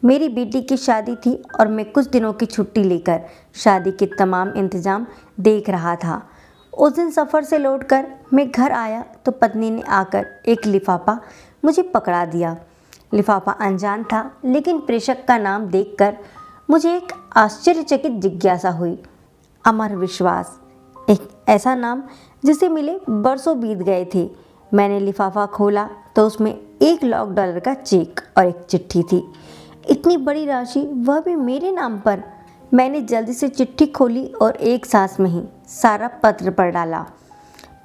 मेरी बेटी की शादी थी और मैं कुछ दिनों की छुट्टी लेकर शादी के तमाम इंतजाम देख रहा था। उस दिन सफ़र से लौटकर मैं घर आया तो पत्नी ने आकर एक लिफाफा मुझे पकड़ा दिया। लिफाफा अनजान था, लेकिन प्रेषक का नाम देखकर मुझे एक आश्चर्यचकित जिज्ञासा हुई। अमर विश्वास, एक ऐसा नाम जिसे मिले बरसों बीत गए थे। मैंने लिफाफा खोला तो उसमें $1 लाख का चेक और एक चिट्ठी थी। इतनी बड़ी राशि, वह भी मेरे नाम पर। मैंने जल्दी से चिट्ठी खोली और एक सांस में ही सारा पत्र पढ़ डाला।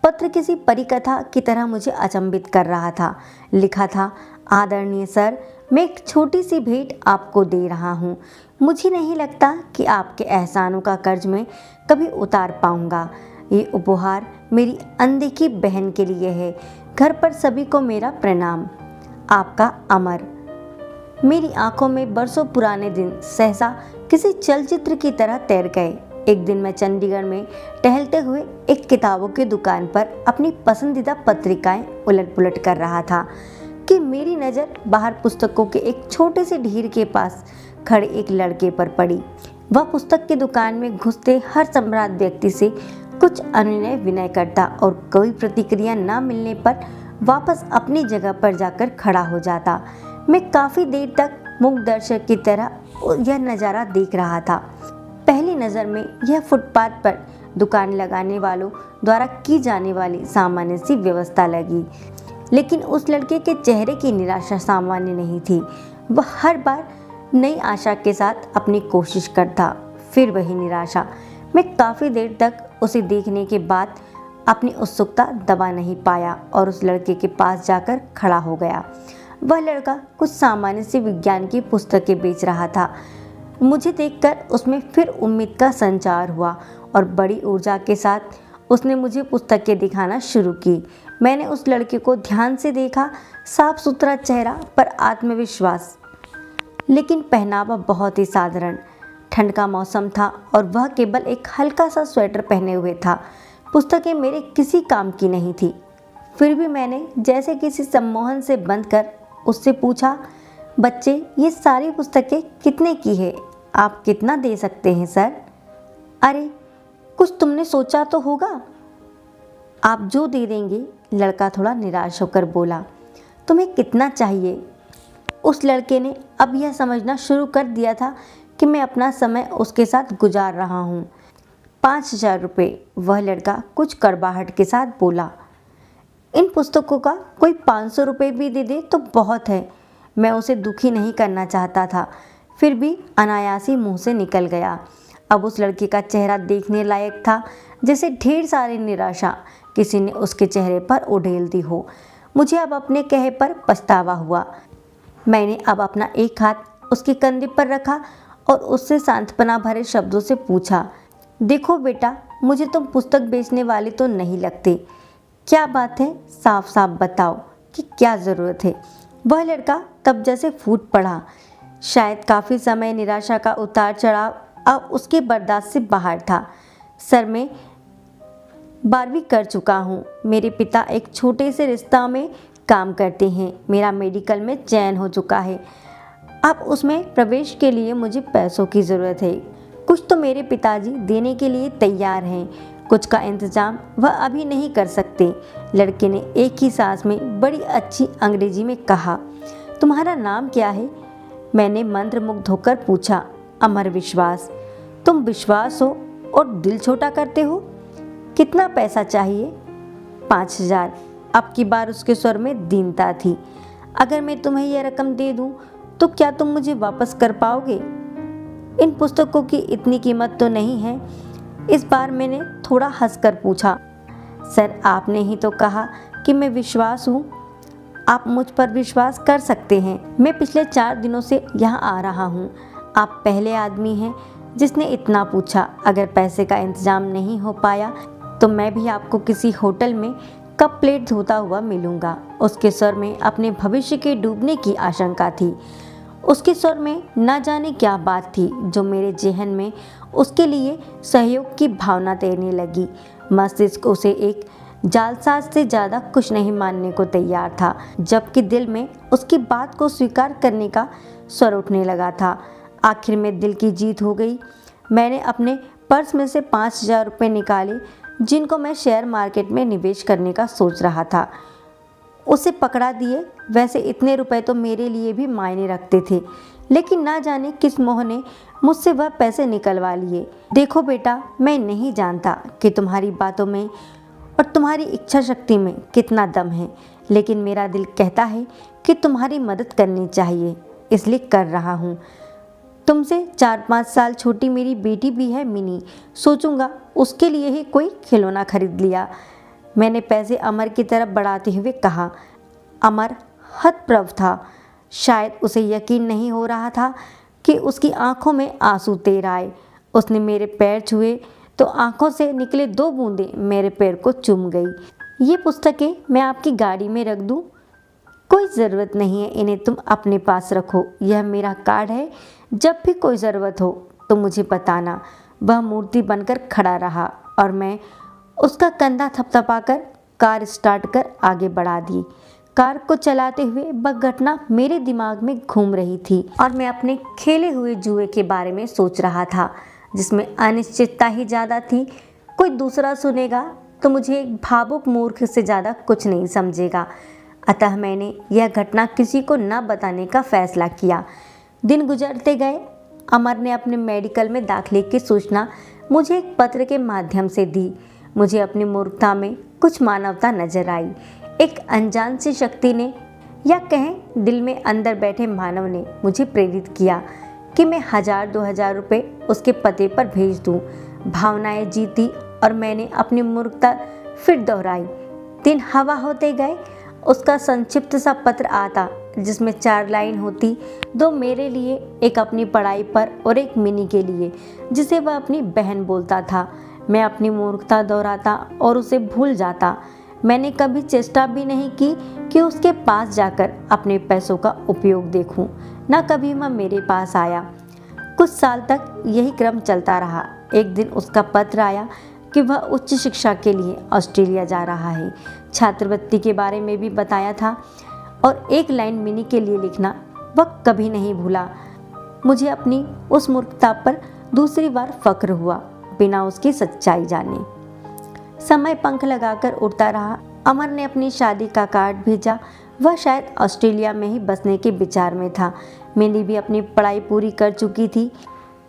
पत्र किसी परिकथा की तरह मुझे अचंभित कर रहा था। लिखा था, आदरणीय सर, मैं एक छोटी सी भेंट आपको दे रहा हूँ। मुझे नहीं लगता कि आपके एहसानों का कर्ज मैं कभी उतार पाऊँगा। ये उपहार मेरी अनदेखी बहन के लिए है। घर पर सभी को मेरा प्रणाम। आपका अमर। मेरी आंखों में बरसों पुराने दिन सहसा किसी चलचित्र की तरह तैर गए। एक दिन मैं चंडीगढ़ में टहलते हुए एक किताबों की दुकान पर अपनी पसंदीदा पत्रिकाएं उलट पुलट कर रहा था कि मेरी नज़र बाहर पुस्तकों के एक छोटे से ढेर के पास खड़े एक लड़के पर पड़ी। वह पुस्तक की दुकान में घुसते हर सम्राट व्यक्ति से कुछ अनुनय विनय करता और कोई प्रतिक्रिया न मिलने पर वापस अपनी जगह पर जाकर खड़ा हो जाता। मैं काफ़ी देर तक मूक दर्शक की तरह यह नज़ारा देख रहा था। पहली नज़र में यह फुटपाथ पर दुकान लगाने वालों द्वारा की जाने वाली सामान्य सी व्यवस्था लगी, लेकिन उस लड़के के चेहरे की निराशा सामान्य नहीं थी। वह हर बार नई आशा के साथ अपनी कोशिश करता, फिर वही निराशा। मैं काफ़ी देर तक उसे देखने के बाद अपनी उत्सुकता दबा नहीं पाया और उस लड़के के पास जाकर खड़ा हो गया। वह लड़का कुछ सामान्य सी विज्ञान की पुस्तकें बेच रहा था। मुझे देखकर उसमें फिर उम्मीद का संचार हुआ और बड़ी ऊर्जा के साथ उसने मुझे पुस्तकें दिखाना शुरू की। मैंने उस लड़के को ध्यान से देखा। साफ सुथरा चेहरा पर आत्मविश्वास, लेकिन पहनावा बहुत ही साधारण। ठंड का मौसम था और वह केवल एक हल्का सा स्वेटर पहने हुए था। पुस्तकें मेरे किसी काम की नहीं थी, फिर भी मैंने जैसे किसी सम्मोहन से बंद कर उससे पूछा, बच्चे, ये सारी पुस्तकें कितने की है? आप कितना दे सकते हैं सर? अरे, कुछ तुमने सोचा तो होगा। आप जो दे देंगे, लड़का थोड़ा निराश होकर बोला। तुम्हें कितना चाहिए? उस लड़के ने अब यह समझना शुरू कर दिया था कि मैं अपना समय उसके साथ गुजार रहा हूँ। 5,000 रुपये, वह लड़का कुछ कड़वाहट के साथ बोला। इन पुस्तकों का कोई 500 रुपये भी दे दे तो बहुत है। मैं उसे दुखी नहीं करना चाहता था, फिर भी अनायासी मुंह से निकल गया। अब उस लड़के का चेहरा देखने लायक था, जैसे ढेर सारी निराशा किसी ने उसके चेहरे पर उड़ेल दी हो। मुझे अब अपने कहे पर पछतावा हुआ। मैंने अब अपना एक हाथ उसके कंधे पर रखा और उससे सांत्वना भरे शब्दों से पूछा, देखो बेटा, मुझे तुम पुस्तक बेचने वाले तो नहीं लगते। क्या बात है, साफ साफ बताओ कि क्या ज़रूरत है। वह लड़का तब जैसे फूट पड़ा। शायद काफ़ी समय निराशा का उतार चढ़ाव अब उसके बर्दाश्त से बाहर था। सर, मैं 12वीं कर चुका हूँ। मेरे पिता एक छोटे से रिश्ता में काम करते हैं। मेरा मेडिकल में चयन हो चुका है। अब उसमें प्रवेश के लिए मुझे पैसों की ज़रूरत है। कुछ तो मेरे पिताजी देने के लिए तैयार हैं, कुछ का इंतज़ाम वह अभी नहीं कर सकते। लड़के ने एक ही सांस में बड़ी अच्छी अंग्रेजी में कहा, तुम्हारा नाम क्या है? मैंने मंत्रमुग्ध होकर पूछा, अमर विश्वास। तुम विश्वास हो और दिल छोटा करते हो। कितना पैसा चाहिए? 5,000। अब की बार उसके स्वर में दीनता थी। अगर मैं तुम्हें यह रकम दे दूं तो क्या तुम मुझे वापस कर पाओगे? इन पुस्तकों की इतनी कीमत तो नहीं है। इस बार मैंने थोड़ा हंसकर पूछा, सर, आपने ही तो कहा कि मैं विश्वास हूँ। आप मुझ पर विश्वास कर सकते हैं। मैं पिछले 4 दिनों से यहाँ आ रहा हूँ। आप पहले आदमी हैं जिसने इतना पूछा। अगर पैसे का इंतजाम नहीं हो पाया तो मैं भी आपको किसी होटल में कप प्लेट धोता हुआ मिलूंगा। उसके स्वर में अपने भविष्य के डूबने की आशंका थी। उसके स्वर में न जाने क्या बात थी जो मेरे जेहन में उसके लिए सहयोग की भावना तैरने लगी। मस्तिष्क उसे एक जालसाज से ज़्यादा कुछ नहीं मानने को तैयार था, जबकि दिल में उसकी बात को स्वीकार करने का स्वर उठने लगा था। आखिर में दिल की जीत हो गई। मैंने अपने पर्स में से 5,000 रुपये निकाले जिनको मैं शेयर मार्केट में निवेश करने का सोच रहा था। उसे पकड़ा दिए। वैसे इतने रुपए तो मेरे लिए भी मायने रखते थे, लेकिन ना जाने किस मोह ने मुझसे वह पैसे निकलवा लिए। देखो बेटा, मैं नहीं जानता कि तुम्हारी बातों में और तुम्हारी इच्छा शक्ति में कितना दम है, लेकिन मेरा दिल कहता है कि तुम्हारी मदद करनी चाहिए, इसलिए कर रहा हूँ। तुमसे 4-5 साल छोटी मेरी बेटी भी है मिनी, सोचूंगा उसके लिए ही कोई खिलौना खरीद लिया। मैंने पैसे अमर की तरफ बढ़ाते हुए कहा। अमर हतप्रभ था। शायद उसे यकीन नहीं हो रहा था कि उसकी आंखों में आंसू तैर आए। उसने मेरे पैर छुए तो आंखों से निकले 2 बूंदें मेरे पैर को चुम गई। ये पुस्तकें मैं आपकी गाड़ी में रख दूं? कोई ज़रूरत नहीं है, इन्हें तुम अपने पास रखो। यह मेरा कार्ड है, जब भी कोई ज़रूरत हो तो मुझे बताना। वह मूर्ति बनकर खड़ा रहा और मैं उसका कंधा थपथपाकर कार स्टार्ट कर आगे बढ़ा दी। कार को चलाते हुए वह घटना मेरे दिमाग में घूम रही थी और मैं अपने खेले हुए जुए के बारे में सोच रहा था, जिसमें अनिश्चितता ही ज़्यादा थी। कोई दूसरा सुनेगा तो मुझे एक भावुक मूर्ख से ज़्यादा कुछ नहीं समझेगा। अतः मैंने यह घटना किसी को न बताने का फैसला किया। दिन गुजरते गए। अमर ने अपने मेडिकल में दाखिले की सूचना मुझे एक पत्र के माध्यम से दी। मुझे अपनी मूर्खता में कुछ मानवता नजर आई। एक अनजान सी शक्ति ने, या कहें दिल में अंदर बैठे मानव ने, मुझे प्रेरित किया कि मैं 1,000-2,000 रुपये उसके पते पर भेज दूं। भावनाएं जीती और मैंने अपनी मूर्खता फिर दोहराई। दिन हवा होते गए। उसका संक्षिप्त सा पत्र आता जिसमें 4 लाइन होती, 2 मेरे लिए, एक अपनी पढ़ाई पर और एक मिनी के लिए, जिसे वह अपनी बहन बोलता था। मैं अपनी मूर्खता दोहराता और उसे भूल जाता। मैंने कभी चेष्टा भी नहीं की कि उसके पास जाकर अपने पैसों का उपयोग देखूं। न कभी वह मेरे पास आया। कुछ साल तक यही क्रम चलता रहा। एक दिन उसका पत्र आया कि वह उच्च शिक्षा के लिए ऑस्ट्रेलिया जा रहा है। छात्रवृत्ति के बारे में भी बताया था और 1 लाइन मिनी के लिए लिखना वह कभी नहीं भूला। मुझे अपनी उस मूर्खता पर दूसरी बार फक्र हुआ, बिना उसकी सच्चाई जाने। समय पंख लगाकर उड़ता रहा। अमर ने अपनी शादी का कार्ड भेजा। वह शायद ऑस्ट्रेलिया में ही बसने के विचार में था। मिनी भी अपनी पढ़ाई पूरी कर चुकी थी।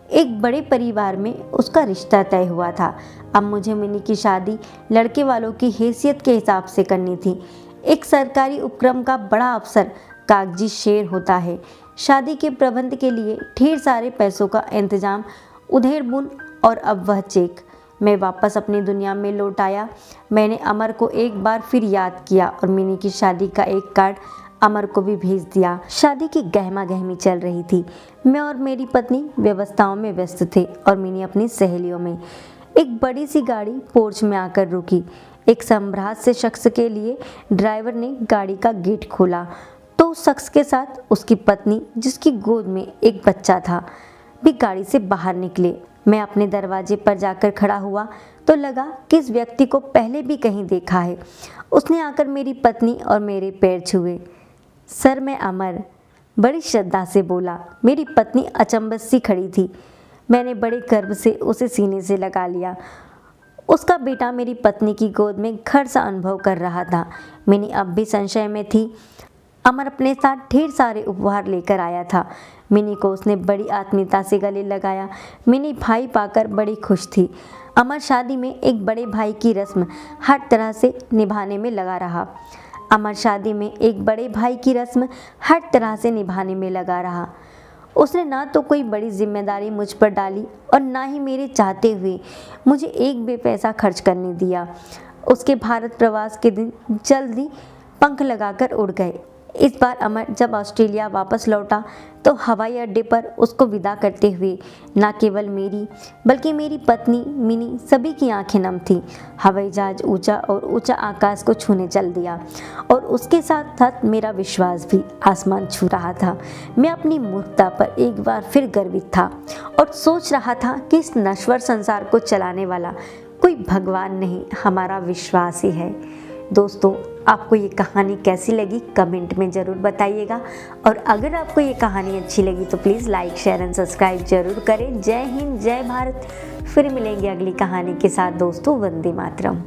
एक बड़े परिवार में उसका रिश्ता तय हुआ था। अब मुझे मिनी की शादी लड़के वालों की हैसियत के हिसाब से करनी थी। एक सरकारी उपक्रम का बड़ा अफसर कागजी शेर होता है। शादी के प्रबंध के लिए ढेर सारे पैसों का इंतजाम, उधेड़-बुन और अब वह चेक। मैं वापस अपनी दुनिया में लौट आया। मैंने अमर को एक बार फिर याद किया और मिनी की शादी का एक कार्ड अमर को भी भेज दिया। शादी की गहमा गहमी चल रही थी। मैं और मेरी पत्नी व्यवस्थाओं में व्यस्त थे और मिनी अपनी सहेलियों में। एक बड़ी सी गाड़ी पोर्च में आकर रुकी। एक संभ्रात से शख्स के लिए ड्राइवर ने गाड़ी का गेट खोला तो उस शख्स के साथ उसकी पत्नी, जिसकी गोद में एक बच्चा था, भी गाड़ी से बाहर निकले। मैं अपने दरवाजे पर जाकर खड़ा हुआ तो लगा कि इस व्यक्ति को पहले भी कहीं देखा है। उसने आकर मेरी पत्नी और मेरे पैर छुए। सर, मैं अमर, बड़ी श्रद्धा से बोला। मेरी पत्नी अचंभत सी खड़ी थी। मैंने बड़े गर्व से उसे सीने से लगा लिया। उसका बेटा मेरी पत्नी की गोद में घर सा अनुभव कर रहा था। मिनी अब भी संशय में थी। अमर अपने साथ ढेर सारे उपहार लेकर आया था। मिनी को उसने बड़ी आत्मीयता से गले लगाया। मिनी भाई पाकर बड़ी खुश थी। अमर शादी में एक बड़े भाई की रस्म हर तरह से निभाने में लगा रहा। उसने ना तो कोई बड़ी जिम्मेदारी मुझ पर डाली और ना ही मेरे चाहते हुए मुझे एक भी पैसा खर्च करने दिया। उसके भारत प्रवास के दिन जल्दी पंख लगाकर उड़ गए। इस बार अमर जब ऑस्ट्रेलिया वापस लौटा तो हवाई अड्डे पर उसको विदा करते हुए न केवल मेरी बल्कि मेरी पत्नी मिनी सभी की आंखें नम थीं। हवाई जहाज ऊंचा और ऊंचा आकाश को छूने चल दिया और उसके साथ साथ मेरा विश्वास भी आसमान छू रहा था। मैं अपनी मूर्खता पर एक बार फिर गर्वित था और सोच रहा था कि इस नश्वर संसार को चलाने वाला कोई भगवान नहीं, हमारा विश्वास ही है। दोस्तों, आपको ये कहानी कैसी लगी कमेंट में ज़रूर बताइएगा, और अगर आपको ये कहानी अच्छी लगी तो please like share and subscribe जरूर करें। जय हिंद, जय भारत। फिर मिलेंगे अगली कहानी के साथ दोस्तों। वंदे मातरम।